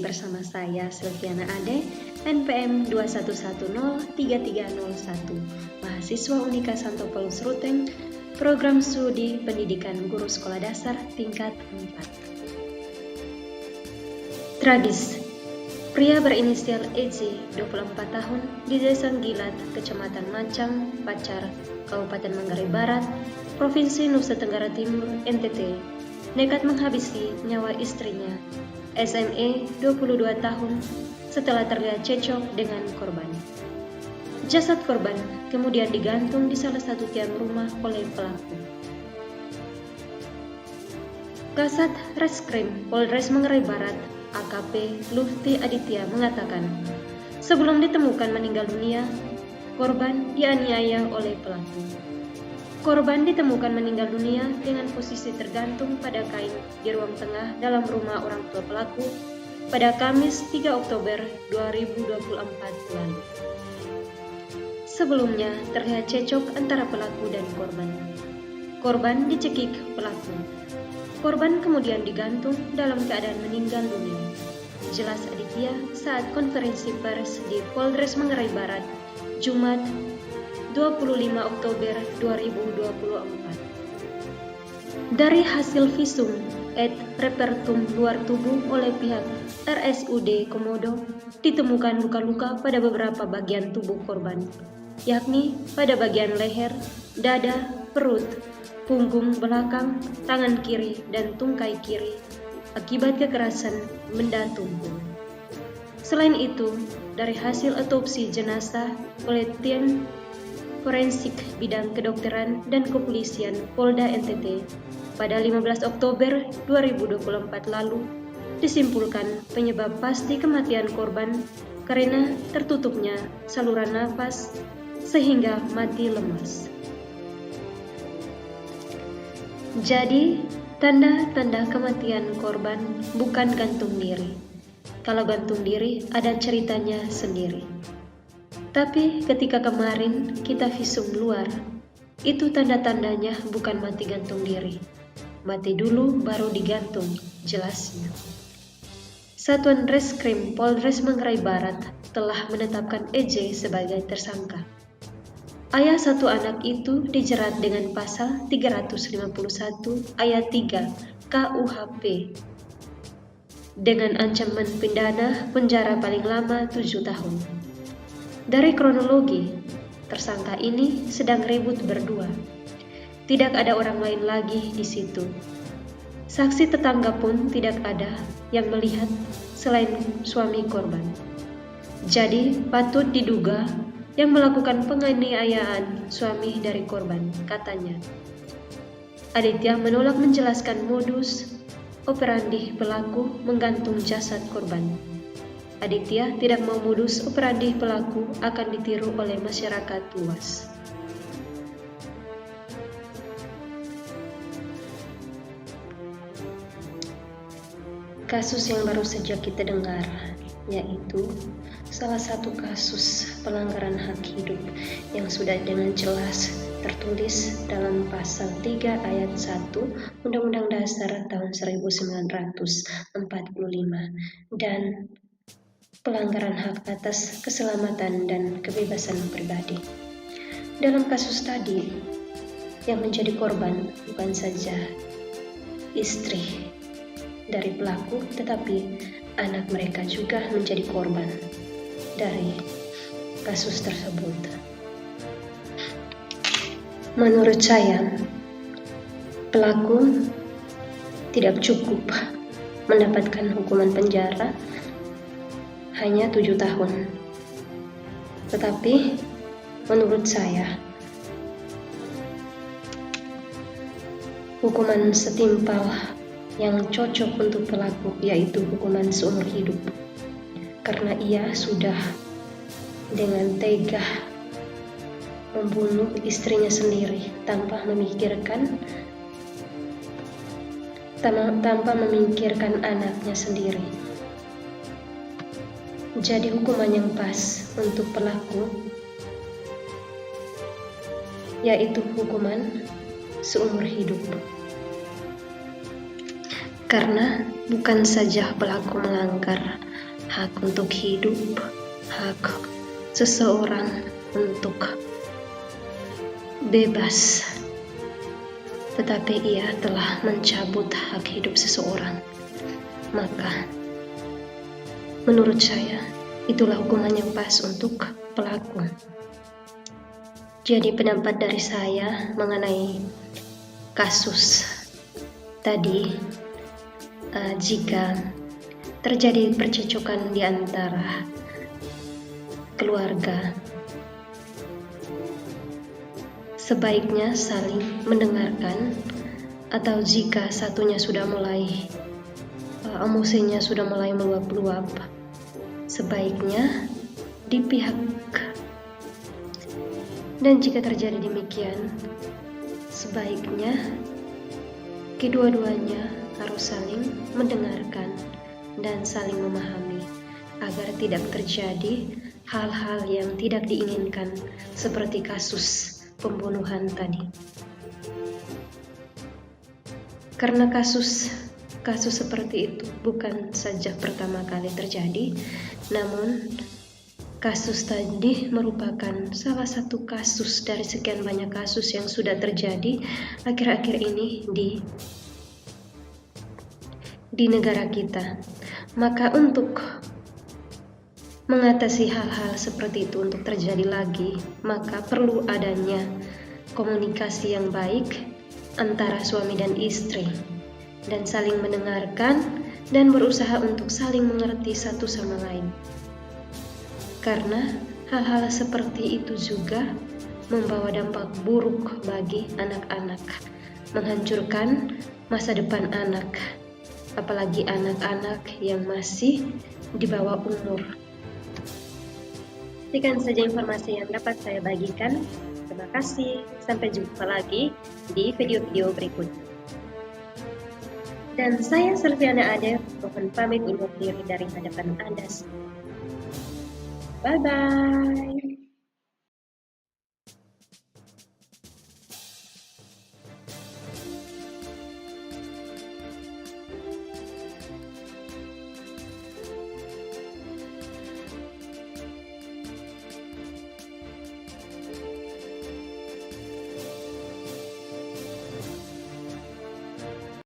bersama saya Silviana Ade, NPM 21103301, mahasiswa Unika Santo Paulus Ruteng, Program Studi Pendidikan Guru Sekolah Dasar tingkat 4. Tragis. Pria berinisial EJ, 24 tahun, di Desa Gilat, Kecamatan Mancang, Pacar, Kabupaten Manggarai Barat, Provinsi Nusa Tenggara Timur, NTT, nekat menghabisi nyawa istrinya, SME, 22 tahun, setelah terlihat cekcok dengan korban. Jasad korban kemudian digantung di salah satu tiang rumah oleh pelaku. Kasat Reskrim Polres Manggarai Barat, AKP Lufti Aditya mengatakan, sebelum ditemukan meninggal dunia, korban dianiaya oleh pelaku. Korban ditemukan meninggal dunia dengan posisi tergantung pada kain di ruang tengah dalam rumah orang tua pelaku pada Kamis 3 Oktober 2024 lalu. Sebelumnya terlihat cekcok antara pelaku dan korban. Korban dicekik pelaku. Korban kemudian digantung dalam keadaan meninggal dunia, jelas Aditya saat konferensi pers di Polres Manggarai Barat, Jumat 25 Oktober 2024. Dari hasil visum et repertum luar tubuh oleh pihak RSUD Komodo, ditemukan luka-luka pada beberapa bagian tubuh korban, yakni pada bagian leher, dada, perut, punggung belakang, tangan kiri, dan tungkai kiri akibat kekerasan benda tubuh. Selain itu, dari hasil otopsi jenazah oleh tim forensik bidang kedokteran dan kepolisian Polda NTT pada 15 Oktober 2024 lalu, disimpulkan penyebab pasti kematian korban karena tertutupnya saluran nafas sehingga mati lemas. Jadi, tanda-tanda kematian korban bukan gantung diri. Kalau gantung diri ada ceritanya sendiri. Tapi ketika kemarin kita visum luar, itu tanda-tandanya bukan mati gantung diri. Mati dulu baru digantung, jelasnya. Satuan Reskrim Polres Manggarai Barat telah menetapkan EJ sebagai tersangka. Ayah satu anak itu dijerat dengan pasal 351 ayat 3 KUHP dengan ancaman pidana penjara paling lama 7 tahun. Dari kronologi, tersangka ini sedang ribut berdua. Tidak ada orang lain lagi di situ. Saksi tetangga pun tidak ada yang melihat selain suami korban. Jadi patut diduga yang melakukan penganiayaan suami dari korban, katanya. Aditya menolak menjelaskan modus operandi pelaku menggantung jasad korban. Aditya tidak mau modus operandi pelaku akan ditiru oleh masyarakat luas. Kasus yang baru saja kita dengar, yaitu salah satu kasus pelanggaran hak hidup yang sudah dengan jelas tertulis dalam pasal 3 ayat 1 Undang-Undang Dasar tahun 1945 dan pelanggaran hak atas keselamatan dan kebebasan pribadi. Dalam kasus tadi, yang menjadi korban bukan saja istri dari pelaku, tetapi anak mereka juga menjadi korban dari kasus tersebut. Menurut saya, pelaku tidak cukup mendapatkan hukuman penjara hanya 7 tahun. Tetapi menurut saya, hukuman setimpal yang cocok untuk pelaku yaitu hukuman seumur hidup. Karena ia sudah dengan tega membunuh istrinya sendiri tanpa memikirkan anaknya sendiri. Jadi hukuman yang pas untuk pelaku yaitu hukuman seumur hidup. Karena bukan saja pelaku melanggar hak untuk hidup, hak seseorang untuk bebas. Tetapi ia telah mencabut hak hidup seseorang. Maka, menurut saya, itulah hukuman yang pas untuk pelaku. Jadi pendapat dari saya mengenai kasus tadi, jika terjadi percecokan di antara keluarga, sebaiknya saling mendengarkan, atau jika satunya sudah mulai emosinya sudah mulai meluap-luap, sebaiknya dipihak. Dan jika terjadi demikian, sebaiknya kedua-duanya harus saling mendengarkan dan saling memahami agar tidak terjadi hal-hal yang tidak diinginkan seperti kasus pembunuhan tadi. Karena kasus seperti itu bukan saja pertama kali terjadi, namun kasus tadi merupakan salah satu kasus dari sekian banyak kasus yang sudah terjadi akhir-akhir ini di negara kita. Maka untuk mengatasi hal-hal seperti itu untuk terjadi lagi, maka perlu adanya komunikasi yang baik antara suami dan istri, dan saling mendengarkan dan berusaha untuk saling mengerti satu sama lain. Karena hal-hal seperti itu juga membawa dampak buruk bagi anak-anak, menghancurkan masa depan anak, apalagi anak-anak yang masih di bawah umur. Sekian saja informasi yang dapat saya bagikan. Terima kasih, sampai jumpa lagi di video-video berikutnya. Dan saya Selviana Ade, mohon pamit undur diri dari hadapan Anda semua. Bye-bye.